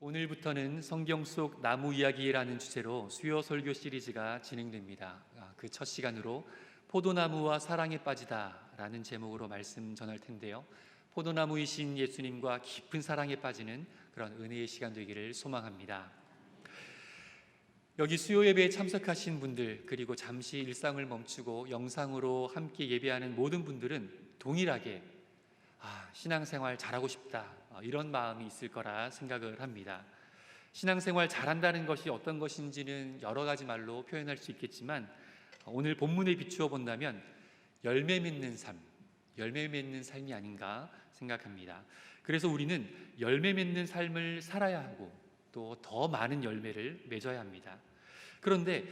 오늘부터는 성경 속 나무 이야기라는 주제로 수요 설교 시리즈가 진행됩니다. 그 첫 시간으로 포도나무와 사랑에 빠지다라는 제목으로 말씀 전할 텐데요. 포도나무이신 예수님과 깊은 사랑에 빠지는 그런 은혜의 시간 되기를 소망합니다. 여기 수요 예배에 참석하신 분들, 그리고 잠시 일상을 멈추고 영상으로 함께 예배하는 모든 분들은 동일하게 신앙생활 잘하고 싶다, 이런 마음이 있을 거라 생각을 합니다. 신앙생활 잘한다는 것이 어떤 것인지는 여러 가지 말로 표현할 수 있겠지만, 오늘 본문에 비추어 본다면 열매 맺는 삶, 열매 맺는 삶이 아닌가 생각합니다. 그래서 우리는 열매 맺는 삶을 살아야 하고 또 더 많은 열매를 맺어야 합니다. 그런데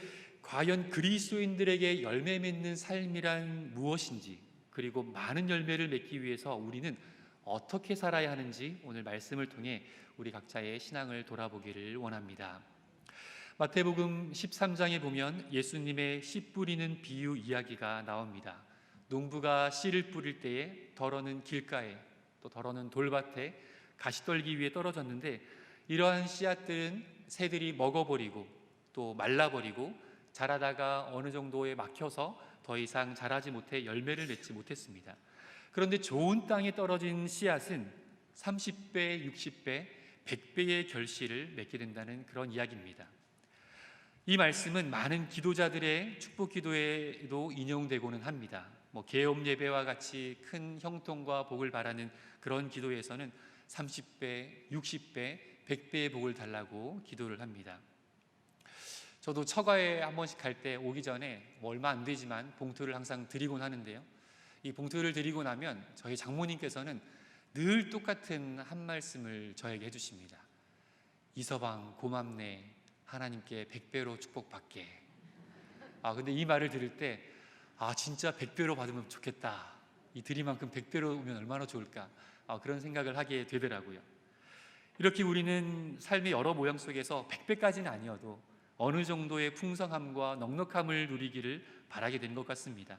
과연 그리스도인들에게 열매 맺는 삶이란 무엇인지, 그리고 많은 열매를 맺기 위해서 우리는 어떻게 살아야 하는지 오늘 말씀을 통해 우리 각자의 신앙을 돌아보기를 원합니다. 마태복음 13장에 보면 예수님의 씨 뿌리는 비유 이야기가 나옵니다. 농부가 씨를 뿌릴 때에 덜어는 길가에, 또 덜어는 돌밭에 가시떨기 위에 떨어졌는데, 이러한 씨앗들은 새들이 먹어버리고 또 말라버리고 자라다가 어느 정도에 막혀서 더 이상 자라지 못해 열매를 맺지 못했습니다. 그런데 좋은 땅에 떨어진 씨앗은 30배, 60배, 100배의 결실을 맺게 된다는 그런 이야기입니다. 이 말씀은 많은 기도자들의 축복 기도에도 인용되고는 합니다. 계엄 예배와 같이 큰 형통과 복을 바라는 그런 기도에서는 30배, 60배, 100배의 복을 달라고 기도를 합니다. 저도 처가에 한 번씩 갈 때 오기 전에 얼마 안 되지만 봉투를 항상 드리곤 하는데요. 이 봉투를 드리고 나면 저희 장모님께서는 늘 똑같은 한 말씀을 저에게 해주십니다. 이서방 고맙네, 하나님께 100배로 축복받게. 근데 이 말을 들을 때 진짜 100배로 받으면 좋겠다, 이 드리만큼 100배로 오면 얼마나 좋을까, 그런 생각을 하게 되더라고요. 이렇게 우리는 삶의 여러 모양 속에서 100배까지는 아니어도 어느 정도의 풍성함과 넉넉함을 누리기를 바라게 되는 것 같습니다.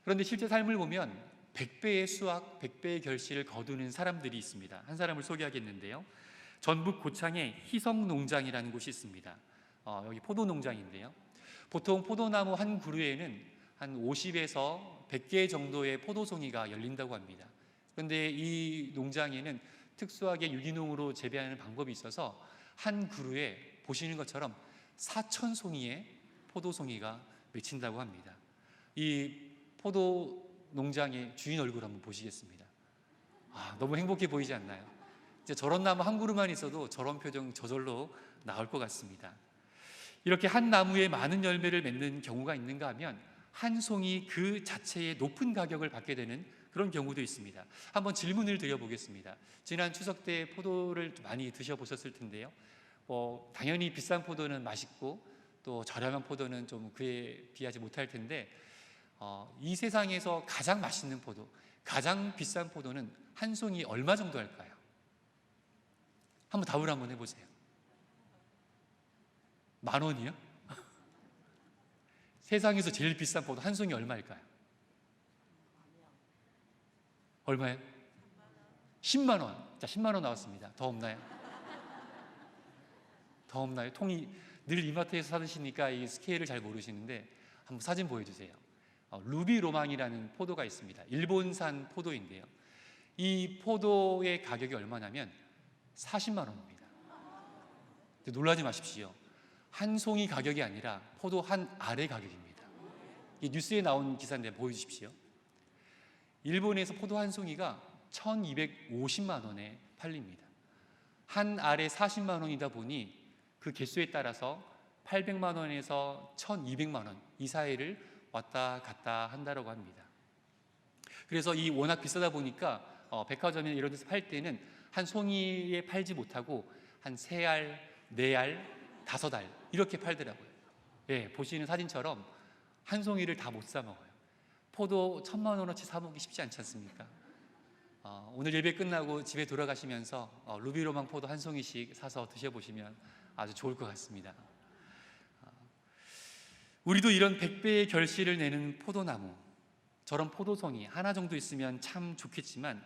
그런데 실제 삶을 보면 100배의 수확, 100배의 결실을 거두는 사람들이 있습니다. 한 사람을 소개하겠는데요. 전북 고창에 희성농장이라는 곳이 있습니다. 여기 포도농장인데요. 보통 포도나무 한 그루에는 한 50에서 100개 정도의 포도송이가 열린다고 합니다. 그런데 이 농장에는 특수하게 유기농으로 재배하는 방법이 있어서 한 그루에 보시는 것처럼 4,000송이의 포도송이가 맺힌다고 합니다. 이 포도 농장의 주인 얼굴 한번 보시겠습니다. 너무 행복해 보이지 않나요? 이제 저런 나무 한 그루만 있어도 저런 표정 저절로 나올 것 같습니다. 이렇게 한 나무에 많은 열매를 맺는 경우가 있는가 하면 한 송이 그 자체의 높은 가격을 받게 되는 그런 경우도 있습니다. 한번 질문을 드려보겠습니다. 지난 추석 때 포도를 많이 드셔보셨을 텐데요. 당연히 비싼 포도는 맛있고 또 저렴한 포도는 좀 그에 비하지 못할 텐데, 이 세상에서 가장 맛있는 포도, 가장 비싼 포도는 한 송이 얼마 정도 할까요? 한번 답을 한번 해보세요. 10,000원이요? 세상에서 제일 비싼 포도 한 송이 얼마일까요? 얼마예요? 10만 원. 자, 10만 원 나왔습니다. 더 없나요? 더 없나요? 통이 늘 이마트에서 사드시니까 이 스케일을 잘 모르시는데 한번 사진 보여주세요. 루비 로망이라는 포도가 있습니다. 일본산 포도인데요. 이 포도의 가격이 얼마냐면 40만 원입니다. 놀라지 마십시오. 한 송이 가격이 아니라 포도 한 알의 가격입니다. 이 뉴스에 나온 기사인데 보여주십시오. 일본에서 포도 한 송이가 1,250만 원에 팔립니다. 한 알에 40만 원이다 보니 그 개수에 따라서 800만 원에서 1,200만 원 이 사이를 왔다 갔다 한다고 합니다. 그래서 이 워낙 비싸다 보니까 백화점이나 이런 데서 팔 때는 한 송이에 팔지 못하고 한 3알, 4알, 5알 이렇게 팔더라고요. 보시는 사진처럼 한 송이를 다 못 사 먹어요. 포도 1,000만 원어치 사 먹기 쉽지 않지 않습니까? 오늘 예배 끝나고 집에 돌아가시면서 루비로망 포도 한 송이씩 사서 드셔보시면 아주 좋을 것 같습니다. 우리도 이런 100배의 결실을 내는 포도나무, 저런 포도송이 하나 정도 있으면 참 좋겠지만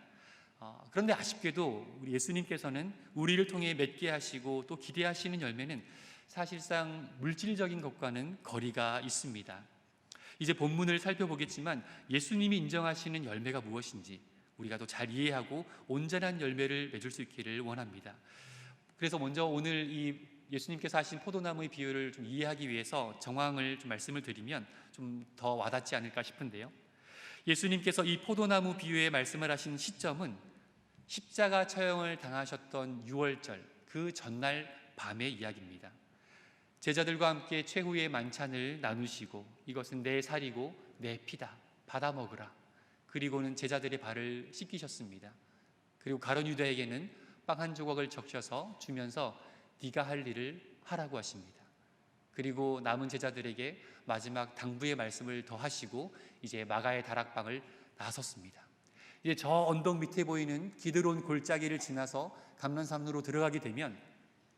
그런데 아쉽게도 우리 예수님께서는 우리를 통해 맺게 하시고 또 기대하시는 열매는 사실상 물질적인 것과는 거리가 있습니다. 이제 본문을 살펴보겠지만 예수님이 인정하시는 열매가 무엇인지 우리가 더 잘 이해하고 온전한 열매를 맺을 수 있기를 원합니다. 그래서 먼저 오늘 이 예수님께서 하신 포도나무의 비유를 좀 이해하기 위해서 정황을 좀 말씀을 드리면 좀 더 와닿지 않을까 싶은데요. 예수님께서 이 포도나무 비유의 말씀을 하신 시점은 십자가 처형을 당하셨던 6월절 그 전날 밤의 이야기입니다. 제자들과 함께 최후의 만찬을 나누시고 이것은 내 살이고 내 피다, 받아 먹으라. 그리고는 제자들의 발을 씻기셨습니다. 그리고 가룟 유다에게는 빵 한 조각을 적셔서 주면서 네가 할 일을 하라고 하십니다. 그리고 남은 제자들에게 마지막 당부의 말씀을 더하시고 이제 마가의 다락방을 나섰습니다. 이제 저 언덕 밑에 보이는 기드론 골짜기를 지나서 감난산으로 들어가게 되면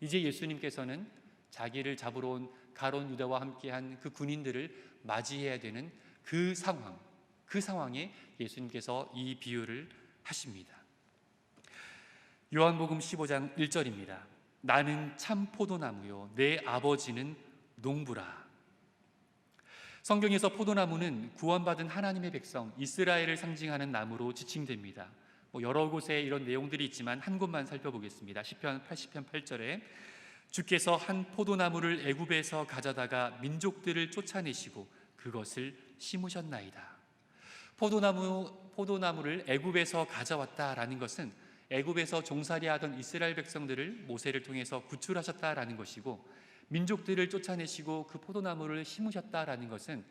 이제 예수님께서는 자기를 잡으러 온 가룟 유다와 함께한 그 군인들을 맞이해야 되는 그 상황에 예수님께서 이 비유를 하십니다. 요한복음 15장 1절입니다. 나는 참 포도나무요 내 아버지는 농부라. 성경에서 포도나무는 구원받은 하나님의 백성 이스라엘을 상징하는 나무로 지칭됩니다. 여러 곳에 이런 내용들이 있지만 한 곳만 살펴보겠습니다. 시편 80편 8절에 주께서 한 포도나무를 애굽에서 가져다가 민족들을 쫓아내시고 그것을 심으셨나이다. 포도나무를 애굽에서 가져왔다라는 것은 애굽에서 종살이하던 이스라엘 백성들을 모세를 통해서 구출하셨다라는 것이고, 민족들을 쫓아내시고 그 포도나무를 심으셨다라는 것은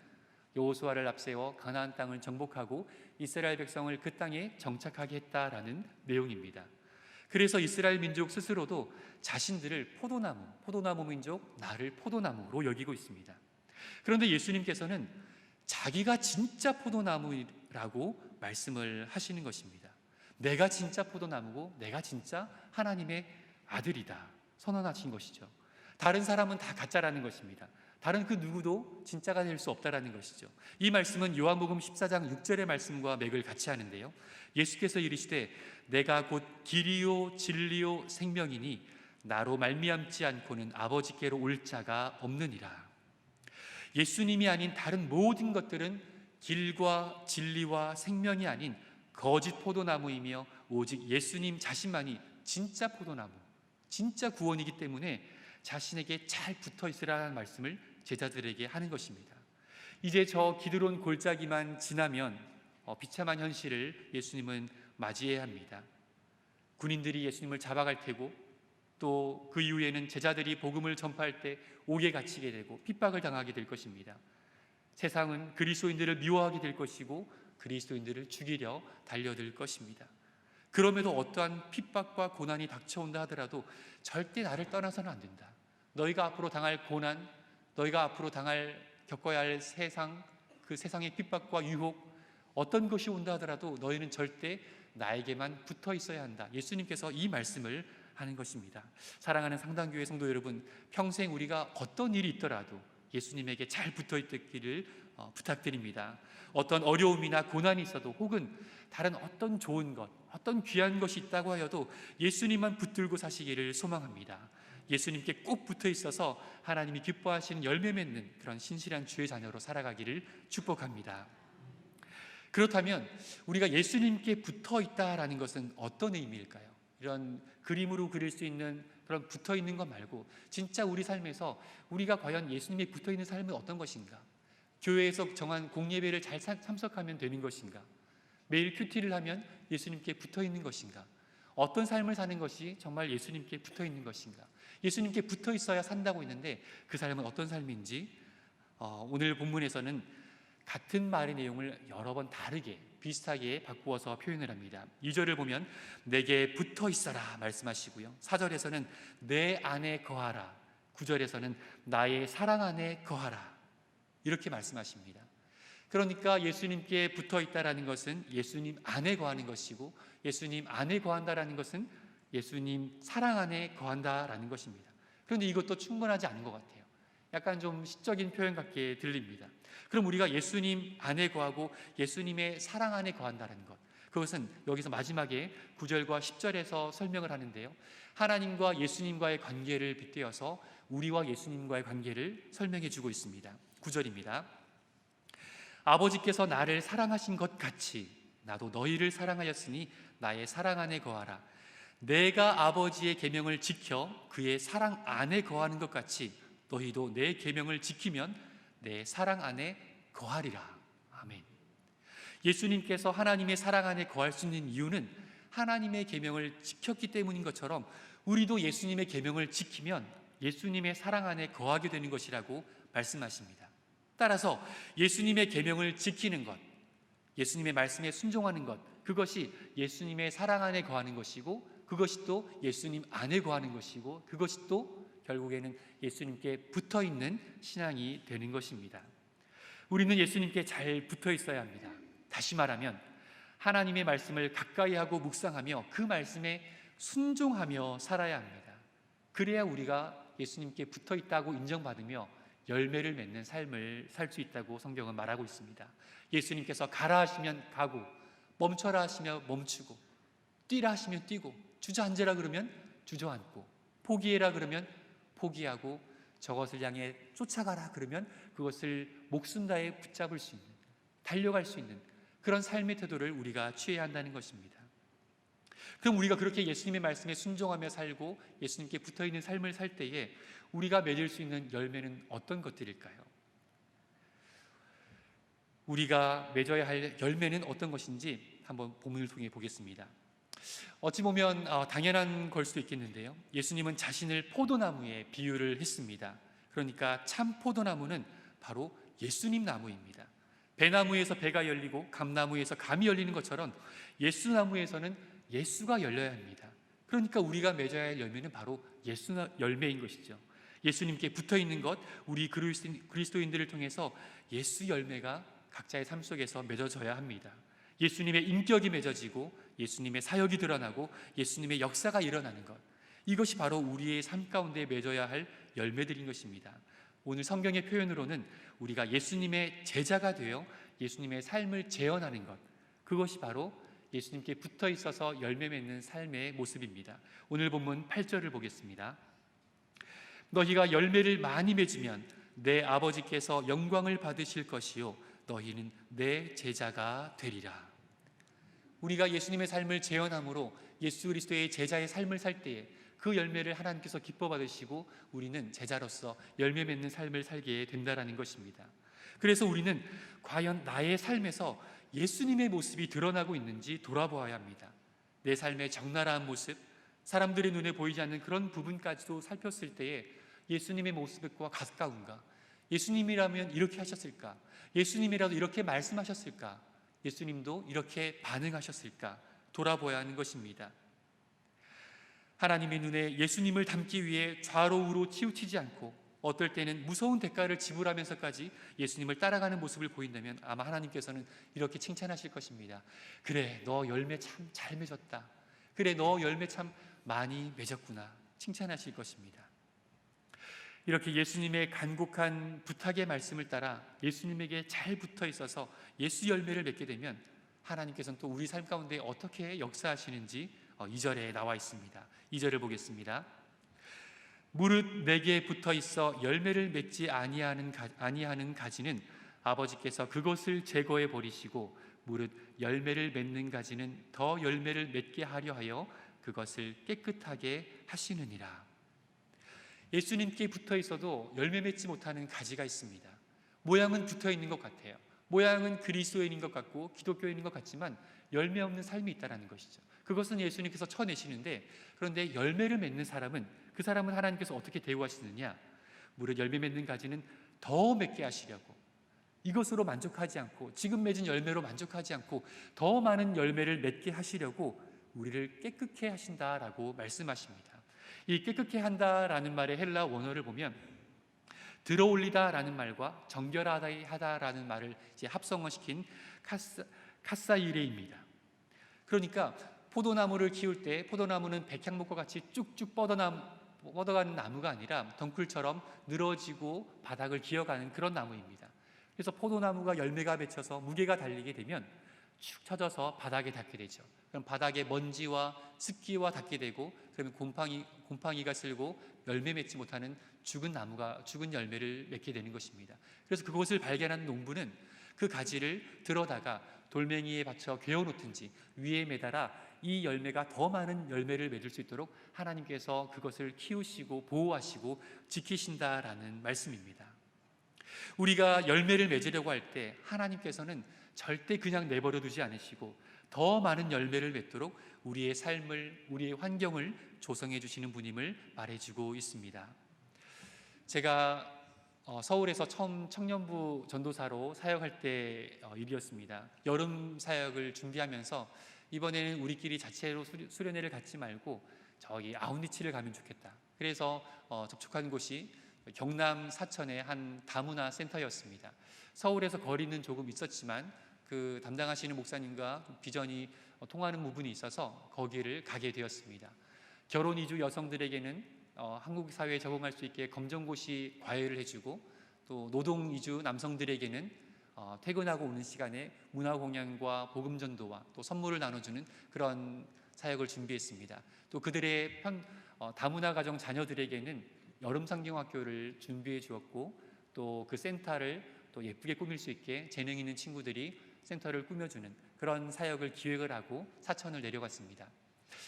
여호수아를 앞세워 가나안 땅을 정복하고 이스라엘 백성을 그 땅에 정착하게 했다라는 내용입니다. 그래서 이스라엘 민족 스스로도 자신들을 포도나무 민족, 나를 포도나무로 여기고 있습니다. 그런데 예수님께서는 자기가 진짜 포도나무라고 말씀을 하시는 것입니다. 내가 진짜 포도나무고 내가 진짜 하나님의 아들이다 선언하신 것이죠. 다른 사람은 다 가짜라는 것입니다. 다른 그 누구도 진짜가 될 수 없다라는 것이죠. 이 말씀은 요한복음 14장 6절의 말씀과 맥을 같이 하는데요. 예수께서 이르시되 내가 곧 길이요 진리요 생명이니 나로 말미암지 않고는 아버지께로 올 자가 없느니라. 예수님이 아닌 다른 모든 것들은 길과 진리와 생명이 아닌 거짓 포도나무이며 오직 예수님 자신만이 진짜 포도나무, 진짜 구원이기 때문에 자신에게 잘 붙어 있으라는 말씀을 제자들에게 하는 것입니다. 이제 저 기드론 골짜기만 지나면 비참한 현실을 예수님은 맞이해야 합니다. 군인들이 예수님을 잡아갈 테고 또 그 이후에는 제자들이 복음을 전파할 때 옥에 갇히게 되고 핍박을 당하게 될 것입니다. 세상은 그리스도인들을 미워하게 될 것이고 그리스도인들을 죽이려 달려들 것입니다. 그럼에도 어떠한 핍박과 고난이 닥쳐온다 하더라도 절대 나를 떠나서는 안 된다. 너희가 앞으로 당할 고난, 너희가 앞으로 겪어야 할 세상, 그 세상의 핍박과 유혹, 어떤 것이 온다 하더라도 너희는 절대 나에게만 붙어 있어야 한다. 예수님께서 이 말씀을 하는 것입니다. 사랑하는 상당교회 성도 여러분, 평생 우리가 어떤 일이 있더라도 예수님에게 잘 붙어 있기를 부탁드립니다. 어떤 어려움이나 고난이 있어도 혹은 다른 어떤 좋은 것, 어떤 귀한 것이 있다고 하여도 예수님만 붙들고 사시기를 소망합니다. 예수님께 꼭 붙어 있어서 하나님이 기뻐하시는 열매 맺는 그런 신실한 주의 자녀로 살아가기를 축복합니다. 그렇다면 우리가 예수님께 붙어 있다라는 것은 어떤 의미일까요? 이런 그림으로 그릴 수 있는 그런 붙어 있는 것 말고 진짜 우리 삶에서 우리가 과연 예수님에 붙어 있는 삶은 어떤 것인가? 교회에서 정한 공예배를 잘 참석하면 되는 것인가? 매일 큐티를 하면 예수님께 붙어 있는 것인가? 어떤 삶을 사는 것이 정말 예수님께 붙어 있는 것인가? 예수님께 붙어 있어야 산다고 했는데 그 삶은 어떤 삶인지 오늘 본문에서는 같은 말의 내용을 여러 번 다르게 비슷하게 바꾸어서 표현을 합니다. 2절을 보면 내게 붙어 있어라 말씀하시고요. 4절에서는 내 안에 거하라, 9절에서는 나의 사랑 안에 거하라 이렇게 말씀하십니다. 그러니까 예수님께 붙어 있다라는 것은 예수님 안에 거하는 것이고 예수님 안에 거한다라는 것은 예수님 사랑 안에 거한다라는 것입니다. 그런데 이것도 충분하지 않은 것 같아요. 약간 좀 시적인 표현 같게 들립니다. 그럼 우리가 예수님 안에 거하고 예수님의 사랑 안에 거한다는 것, 그것은 여기서 마지막에 9절과 10절에서 설명을 하는데요, 하나님과 예수님과의 관계를 빗대어서 우리와 예수님과의 관계를 설명해 주고 있습니다. 9절입니다. 아버지께서 나를 사랑하신 것 같이 나도 너희를 사랑하였으니 나의 사랑 안에 거하라. 내가 아버지의 계명을 지켜 그의 사랑 안에 거하는 것 같이 너희도 내 계명을 지키면 내 사랑 안에 거하리라. 아멘. 예수님께서 하나님의 사랑 안에 거할 수 있는 이유는 하나님의 계명을 지켰기 때문인 것처럼 우리도 예수님의 계명을 지키면 예수님의 사랑 안에 거하게 되는 것이라고 말씀하십니다. 따라서 예수님의 계명을 지키는 것, 예수님의 말씀에 순종하는 것, 그것이 예수님의 사랑 안에 거하는 것이고, 그것이 또 예수님 안에 거하는 것이고, 그것이 또 결국에는 예수님께 붙어있는 신앙이 되는 것입니다. 우리는 예수님께 잘 붙어 있어야 합니다. 다시 말하면 하나님의 말씀을 가까이 하고 묵상하며 그 말씀에 순종하며 살아야 합니다. 그래야 우리가 예수님께 붙어 있다고 인정받으며 열매를 맺는 삶을 살 수 있다고 성경은 말하고 있습니다. 예수님께서 가라 하시면 가고, 멈춰라 하시면 멈추고, 뛰라 하시면 뛰고, 주저앉으라 그러면 주저앉고, 포기해라 그러면 포기하고, 저것을 향해 쫓아가라 그러면 그것을 목숨 다해 붙잡을 수 있는, 달려갈 수 있는 그런 삶의 태도를 우리가 취해야 한다는 것입니다. 그럼 우리가 그렇게 예수님의 말씀에 순종하며 살고 예수님께 붙어있는 삶을 살 때에 우리가 맺을 수 있는 열매는 어떤 것들일까요? 우리가 맺어야 할 열매는 어떤 것인지 한번 본문을 통해 보겠습니다. 어찌 보면 당연한 걸 수도 있겠는데요, 예수님은 자신을 포도나무에 비유를 했습니다. 그러니까 참 포도나무는 바로 예수님 나무입니다. 배나무에서 배가 열리고 감나무에서 감이 열리는 것처럼 예수나무에서는 예수가 열려야 합니다. 그러니까 우리가 맺어야 할 열매는 바로 예수 열매인 것이죠. 예수님께 붙어있는 것, 우리 그리스도인들을 통해서 예수 열매가 각자의 삶 속에서 맺어져야 합니다. 예수님의 인격이 맺어지고 예수님의 사역이 드러나고 예수님의 역사가 일어나는 것, 이것이 바로 우리의 삶 가운데 맺어야 할 열매들인 것입니다. 오늘 성경의 표현으로는 우리가 예수님의 제자가 되어 예수님의 삶을 재현하는 것, 그것이 바로 예수님께 붙어 있어서 열매 맺는 삶의 모습입니다. 오늘 본문 8절을 보겠습니다. 너희가 열매를 많이 맺으면 내 아버지께서 영광을 받으실 것이요 너희는 내 제자가 되리라. 우리가 예수님의 삶을 재현함으로 예수 그리스도의 제자의 삶을 살 때에 그 열매를 하나님께서 기뻐 받으시고 우리는 제자로서 열매 맺는 삶을 살게 된다라는 것입니다. 그래서 우리는 과연 나의 삶에서 예수님의 모습이 드러나고 있는지 돌아보아야 합니다. 내 삶의 적나라한 모습, 사람들의 눈에 보이지 않는 그런 부분까지도 살폈을 때에 예수님의 모습과 가까운가? 예수님이라면 이렇게 하셨을까? 예수님이라도 이렇게 말씀하셨을까? 예수님도 이렇게 반응하셨을까? 돌아보아야 하는 것입니다. 하나님의 눈에 예수님을 닮기 위해 좌로 우로 치우치지 않고 어떨 때는 무서운 대가를 지불하면서까지 예수님을 따라가는 모습을 보인다면 아마 하나님께서는 이렇게 칭찬하실 것입니다. 그래, 너 열매 참 잘 맺었다. 그래, 너 열매 참 많이 맺었구나. 칭찬하실 것입니다. 이렇게 예수님의 간곡한 부탁의 말씀을 따라 예수님에게 잘 붙어 있어서 예수 열매를 맺게 되면 하나님께서는 또 우리 삶 가운데 어떻게 역사하시는지 2절에 나와 있습니다. 2절을 보겠습니다. 무릇 내게 붙어 있어 열매를 맺지 아니하는 가지는 아버지께서 그것을 제거해 버리시고 무릇 열매를 맺는 가지는 더 열매를 맺게 하려 하여 그것을 깨끗하게 하시느니라. 예수님께 붙어 있어도 열매 맺지 못하는 가지가 있습니다. 모양은 붙어 있는 것 같아요. 모양은 그리스도인인 것 같고 기독교인인 것 같지만 열매 없는 삶이 있다는 것이죠. 그것은 예수님께서 쳐내시는데, 그런데 열매를 맺는 사람은, 그 사람은 하나님께서 어떻게 대우하시느냐? 무릇 열매 맺는 가지는 더 맺게 하시려고, 이것으로 만족하지 않고 지금 맺은 열매로 만족하지 않고 더 많은 열매를 맺게 하시려고 우리를 깨끗게 하신다라고 말씀하십니다. 이 깨끗게 한다라는 말의 헬라 원어를 보면 들어올리다라는 말과 정결하다라는 말을 이제 합성어시킨 카사이레입니다. 그러니까 포도나무를 키울 때 포도나무는 백향목과 같이 쭉쭉 뻗어가는 나무가 아니라 덩굴처럼 늘어지고 바닥을 기어가는 그런 나무입니다. 그래서 포도나무가 열매가 맺혀서 무게가 달리게 되면 축 처져서 바닥에 닿게 되죠. 그럼 바닥에 먼지와 습기와 닿게 되고, 그러면 곰팡이가 쓸고 열매 맺지 못하는 죽은 나무가 죽은 열매를 맺게 되는 것입니다. 그래서 그것을 발견한 농부는 그 가지를 들어다가 돌멩이에 받쳐 괴어놓든지 위에 매달아 이 열매가 더 많은 열매를 맺을 수 있도록 하나님께서 그것을 키우시고 보호하시고 지키신다라는 말씀입니다. 우리가 열매를 맺으려고 할 때 하나님께서는 절대 그냥 내버려 두지 않으시고 더 많은 열매를 맺도록 우리의 삶을, 우리의 환경을 조성해 주시는 분임을 말해주고 있습니다. 제가 서울에서 처음 청년부 전도사로 사역할 때 일이었습니다. 여름 사역을 준비하면서 이번에는 우리끼리 자체로 수련회를 갖지 말고 저기 아웃리치를 가면 좋겠다. 그래서 접촉한 곳이 경남 사천의 한 다문화 센터였습니다. 서울에서 거리는 조금 있었지만 그 담당하시는 목사님과 비전이 통하는 부분이 있어서 거기를 가게 되었습니다. 결혼 이주 여성들에게는 한국 사회에 적응할 수 있게 검정고시 과외를 해주고, 또 노동 이주 남성들에게는 퇴근하고 오는 시간에 문화 공연과 복음 전도와 또 선물을 나눠주는 그런 사역을 준비했습니다. 또 그들의 다문화 가정 자녀들에게는 여름 상경학교를 준비해 주었고, 또 그 센터를 또 예쁘게 꾸밀 수 있게 재능 있는 친구들이 센터를 꾸며주는 그런 사역을 기획을 하고 사천을 내려갔습니다.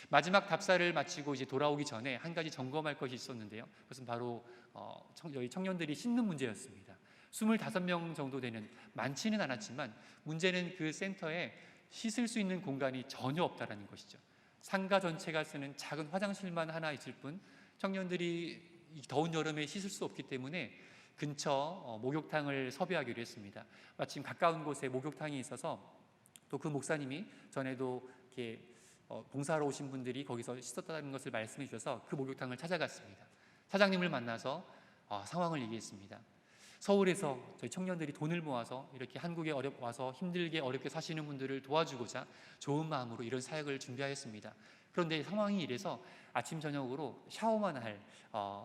마지막 답사를 마치고 이제 돌아오기 전에 한 가지 점검할 것이 있었는데요. 그것은 바로 저희 청년들이 씻는 문제였습니다. 25명 정도 되는, 많지는 않았지만 문제는 그 센터에 씻을 수 있는 공간이 전혀 없다라는 것이죠. 상가 전체가 쓰는 작은 화장실만 하나 있을 뿐 청년들이 이 더운 여름에 씻을 수 없기 때문에 근처 목욕탕을 섭외하기로 했습니다. 마침 가까운 곳에 목욕탕이 있어서 또 그 목사님이 전에도 이렇게 봉사하러 오신 분들이 거기서 씻었다는 것을 말씀해 주셔서 그 목욕탕을 찾아갔습니다. 사장님을 만나서 상황을 얘기했습니다. 서울에서 저희 청년들이 돈을 모아서 이렇게 한국에 와서 힘들게 어렵게 사시는 분들을 도와주고자 좋은 마음으로 이런 사역을 준비하였습니다. 그런데 상황이 이래서 아침 저녁으로 샤워만 할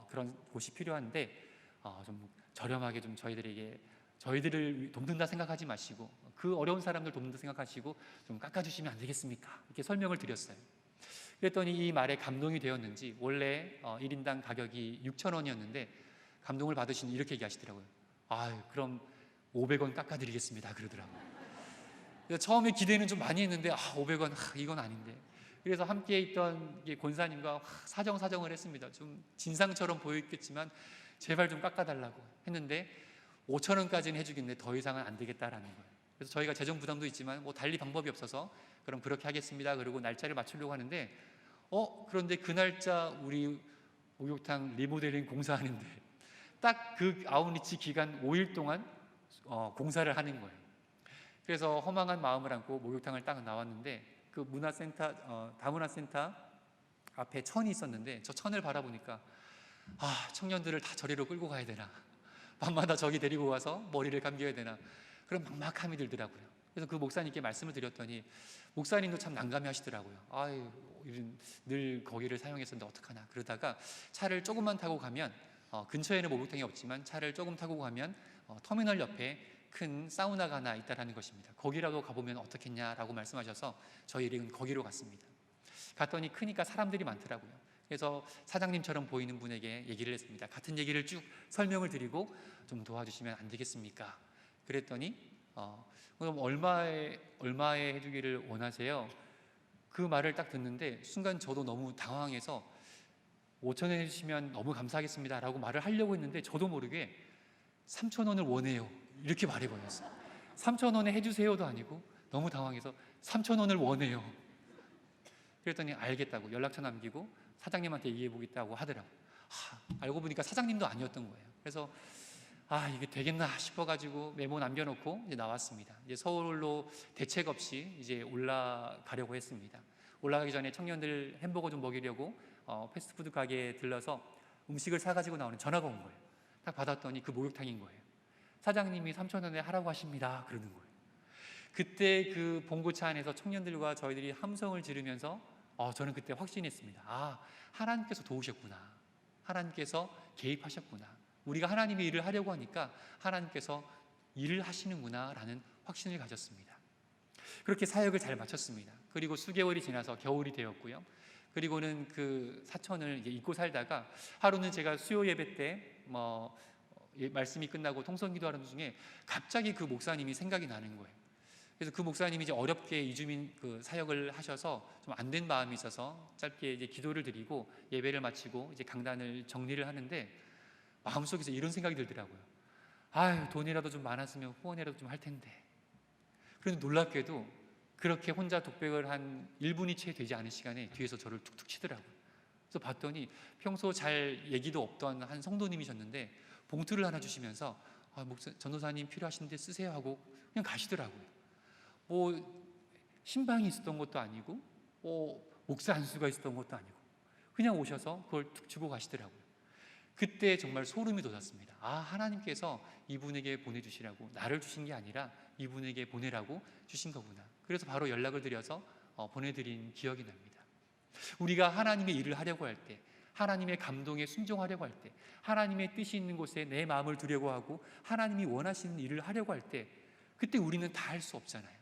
그런 곳이 필요한데 좀 저렴하게 좀 저희들을 돕는다 생각하지 마시고 그 어려운 사람들 돕는다 생각하시고 좀 깎아주시면 안 되겠습니까? 이렇게 설명을 드렸어요. 그랬더니 이 말에 감동이 되었는지 원래 1인당 가격이 6,000원이었는데 감동을 받으시니 이렇게 얘기하시더라고요. 그럼 500원 깎아드리겠습니다. 그러더라고요. 처음에 기대는 좀 많이 했는데 500원 이건 아닌데. 그래서 함께 있던 권사님과 사정을 했습니다. 좀 진상처럼 보였겠지만 제발 좀 깎아달라고 했는데 5,000원까지는 해주겠는데 더 이상은 안 되겠다라는 거예요. 그래서 저희가 재정 부담도 있지만 달리 방법이 없어서 그럼 그렇게 하겠습니다. 그리고 날짜를 맞추려고 하는데 그런데 그 날짜 우리 목욕탕 리모델링 공사하는데 딱 그 아웃리치 기간 5일 동안 공사를 하는 거예요. 그래서 허망한 마음을 안고 목욕탕을 딱 나왔는데 그 문화센터 다문화센터 앞에 천이 있었는데 저 천을 바라보니까 청년들을 다 저리로 끌고 가야 되나, 밤마다 저기 데리고 가서 머리를 감겨야 되나, 그런 막막함이 들더라고요. 그래서 그 목사님께 말씀을 드렸더니 목사님도 참 난감해 하시더라고요. 늘 거기를 사용했었는데 어떡하나. 그러다가 차를 조금만 타고 가면 근처에는 목욕탕이 없지만 차를 조금 타고 가면 터미널 옆에 큰 사우나가 하나 있다라는 것입니다. 거기라도 가보면 어떻겠냐라고 말씀하셔서 저희는 거기로 갔습니다. 갔더니 크니까 사람들이 많더라고요. 그래서 사장님처럼 보이는 분에게 얘기를 했습니다. 같은 얘기를 쭉 설명을 드리고 좀 도와주시면 안 되겠습니까? 그랬더니 그럼 얼마에 해주기를 원하세요? 그 말을 딱 듣는데 순간 저도 너무 당황해서 5,000원 해주시면 너무 감사하겠습니다 라고 말을 하려고 했는데 저도 모르게 3,000원을 원해요 이렇게 말해버렸어요. 3,000원에 해주세요도 아니고 너무 당황해서 3,000원을 원해요. 그랬더니 알겠다고 연락처 남기고 사장님한테 얘기해보겠다고 하더라고요. 알고 보니까 사장님도 아니었던 거예요. 그래서 이게 되겠나 싶어가지고 메모 남겨놓고 이제 나왔습니다. 이제 서울로 대책 없이 이제 올라가려고 했습니다. 올라가기 전에 청년들 햄버거 좀 먹이려고 패스트푸드 가게에 들러서 음식을 사가지고 나오는 전화가 온 거예요. 딱 받았더니 그 목욕탕인 거예요. 사장님이 3,000원에 하라고 하십니다 그러는 거예요. 그때 그 봉고차 안에서 청년들과 저희들이 함성을 지르면서 저는 그때 확신했습니다. 하나님께서 도우셨구나. 하나님께서 개입하셨구나. 우리가 하나님의 일을 하려고 하니까 하나님께서 일을 하시는구나 라는 확신을 가졌습니다. 그렇게 사역을 잘 마쳤습니다. 그리고 수개월이 지나서 겨울이 되었고요. 그리고는 그 사천을 이제 잊고 살다가 하루는 제가 수요 예배 때 말씀이 끝나고 통성기도하는 중에 갑자기 그 목사님이 생각이 나는 거예요. 그래서 그 목사님이 이제 어렵게 이주민 그 사역을 하셔서 좀 안 된 마음이 있어서 짧게 이제 기도를 드리고 예배를 마치고 이제 강단을 정리를 하는데 마음속에서 이런 생각이 들더라고요. 아유, 돈이라도 좀 많았으면 후원이라도 좀 할 텐데. 그런데 놀랍게도 그렇게 혼자 독백을 한 1분이 채 되지 않은 시간에 뒤에서 저를 툭툭 치더라고요. 그래서 봤더니 평소 잘 얘기도 없던 한 성도님이셨는데 봉투를 하나 주시면서 전도사님 필요하신데 쓰세요 하고 그냥 가시더라고요. 신방이 있었던 것도 아니고 목사 안수가 있었던 것도 아니고 그냥 오셔서 그걸 툭 주고 가시더라고요. 그때 정말 소름이 돋았습니다. 하나님께서 이분에게 보내주시라고, 나를 주신 게 아니라 이분에게 보내라고 주신 거구나. 그래서 바로 연락을 드려서 보내드린 기억이 납니다. 우리가 하나님의 일을 하려고 할 때, 하나님의 감동에 순종하려고 할 때, 하나님의 뜻이 있는 곳에 내 마음을 두려고 하고 하나님이 원하시는 일을 하려고 할 때, 그때 우리는 다 할 수 없잖아요.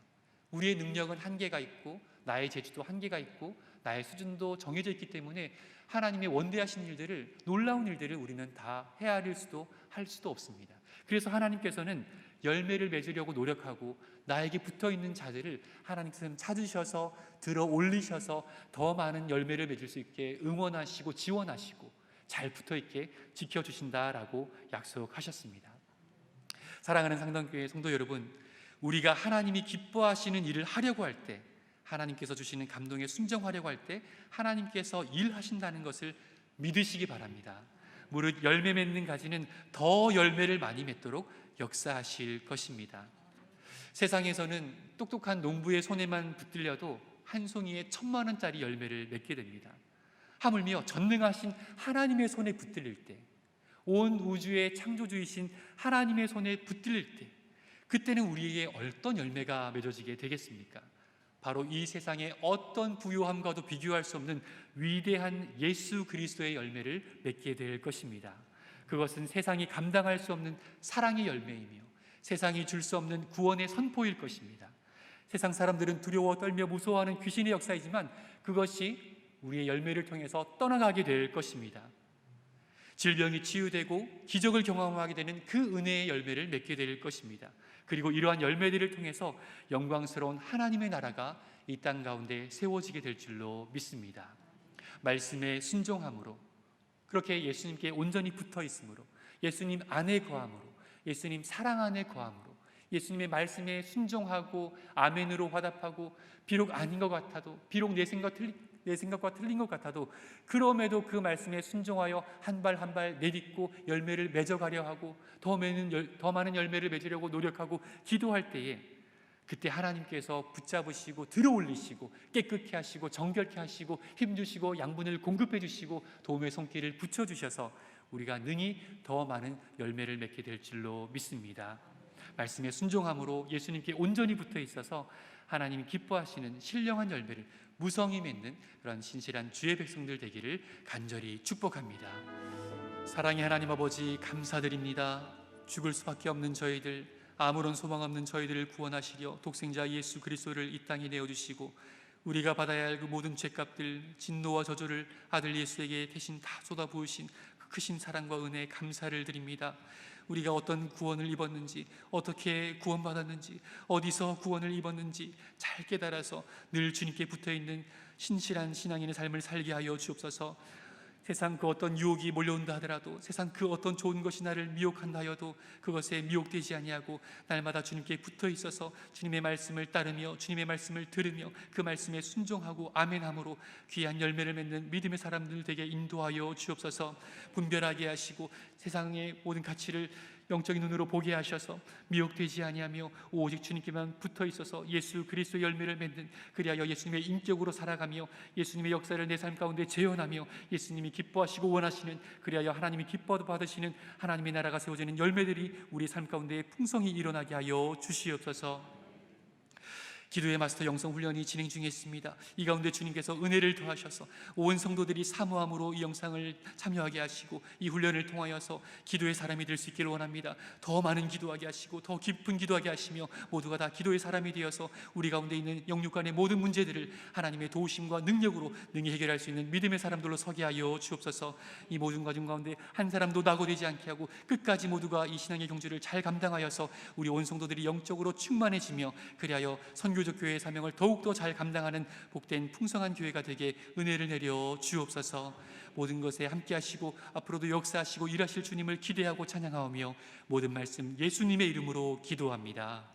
우리의 능력은 한계가 있고 나의 재주도 한계가 있고 나의 수준도 정해져 있기 때문에 하나님의 원대하신 일들을, 놀라운 일들을 우리는 다 헤아릴 수도 할 수도 없습니다. 그래서 하나님께서는 열매를 맺으려고 노력하고 나에게 붙어있는 자들을 하나님께서는 찾으셔서 들어 올리셔서 더 많은 열매를 맺을 수 있게 응원하시고 지원하시고 잘 붙어있게 지켜주신다라고 약속하셨습니다. 사랑하는 상당교회 성도 여러분, 우리가 하나님이 기뻐하시는 일을 하려고 할 때, 하나님께서 주시는 감동에 순종하려고 할 때 하나님께서 일하신다는 것을 믿으시기 바랍니다. 무릇 열매 맺는 가지는 더 열매를 많이 맺도록 역사하실 것입니다. 세상에서는 똑똑한 농부의 손에만 붙들려도 한 송이에 1,000,000원짜리 열매를 맺게 됩니다. 하물며 전능하신 하나님의 손에 붙들릴 때, 온 우주의 창조주이신 하나님의 손에 붙들릴 때, 그때는 우리에게 어떤 열매가 맺어지게 되겠습니까? 바로 이 세상의 어떤 부유함과도 비교할 수 없는 위대한 예수 그리스도의 열매를 맺게 될 것입니다. 그것은 세상이 감당할 수 없는 사랑의 열매이며 세상이 줄 수 없는 구원의 선포일 것입니다. 세상 사람들은 두려워 떨며 무서워하는 귀신의 역사이지만 그것이 우리의 열매를 통해서 떠나가게 될 것입니다. 질병이 치유되고 기적을 경험하게 되는 그 은혜의 열매를 맺게 될 것입니다. 그리고 이러한 열매들을 통해서 영광스러운 하나님의 나라가 이 땅 가운데 세워지게 될 줄로 믿습니다. 말씀에 순종함으로, 그렇게 예수님께 온전히 붙어 있음으로, 예수님 안에 거함으로, 예수님 사랑 안에 거함으로, 예수님의 말씀에 순종하고 아멘으로 화답하고, 비록 아닌 것 같아도, 비록 내 생각과 틀린 것 같아도 그럼에도 그 말씀에 순종하여 한 발 한 발 내딛고 열매를 맺어가려 하고 더 많은 열매를 맺으려고 노력하고 기도할 때에, 그때 하나님께서 붙잡으시고 들어올리시고 깨끗게 하시고 정결케 하시고 힘주시고 양분을 공급해 주시고 도움의 손길을 붙여주셔서 우리가 능히 더 많은 열매를 맺게 될 줄로 믿습니다. 말씀에 순종함으로 예수님께 온전히 붙어 있어서 하나님이 기뻐하시는 신령한 열매를 무성히 맺는 그런 신실한 주의 백성들 되기를 간절히 축복합니다. 사랑의 하나님 아버지, 감사드립니다. 죽을 수밖에 없는 저희들, 아무런 소망 없는 저희들을 구원하시려 독생자 예수 그리스도를 이 땅에 내어주시고 우리가 받아야 할 그 모든 죄값들, 진노와 저주를 아들 예수에게 대신 다 쏟아부으신 그 크신 사랑과 은혜에 감사를 드립니다. 우리가 어떤 구원을 입었는지, 어떻게 구원받았는지, 어디서 구원을 입었는지 잘 깨달아서 늘 주님께 붙어있는 신실한 신앙인의 삶을 살게 하여 주옵소서. 세상 그 어떤 유혹이 몰려온다 하더라도, 세상 그 어떤 좋은 것이 나를 미혹한다 하여도 그것에 미혹되지 아니하고 날마다 주님께 붙어 있어서 주님의 말씀을 따르며 주님의 말씀을 들으며 그 말씀에 순종하고 아멘함으로 귀한 열매를 맺는 믿음의 사람들 되게 인도하여 주옵소서. 분별하게 하시고 세상의 모든 가치를 영적인 눈으로 보게 하셔서 미혹되지 아니하며 오직 주님께만 붙어 있어서 예수 그리스도 열매를 맺는, 그리하여 예수님의 인격으로 살아가며 예수님의 역사를 내 삶 가운데 재현하며 예수님이 기뻐하시고 원하시는, 그리하여 하나님이 기뻐 받으시는 하나님의 나라가 세워지는 열매들이 우리 삶 가운데 풍성히 일어나게 하여 주시옵소서. 기도의 마스터 영성 훈련이 진행 중에 있습니다. 이 가운데 주님께서 은혜를 더하셔서 온 성도들이 사모함으로 이 영상을 참여하게 하시고 이 훈련을 통하여서 기도의 사람이 될 수 있기를 원합니다. 더 많은 기도하게 하시고 더 깊은 기도하게 하시며 모두가 다 기도의 사람이 되어서 우리 가운데 있는 영육간의 모든 문제들을 하나님의 도우심과 능력으로 능히 해결할 수 있는 믿음의 사람들로 서게 하여 주옵소서. 이 모든 과정 가운데 한 사람도 낙오되지 않게 하고 끝까지 모두가 이 신앙의 경주를 잘 감당하여서 우리 온 성도들이 영적으로 충만해지며 그리하여 선교적 교회의 사명을 더욱더 잘 감당하는 복된 풍성한 교회가 되게 은혜를 내려 주옵소서. 모든 것에 함께 하시고 앞으로도 역사하시고 일하실 주님을 기대하고 찬양하오며 모든 말씀 예수님의 이름으로 기도합니다.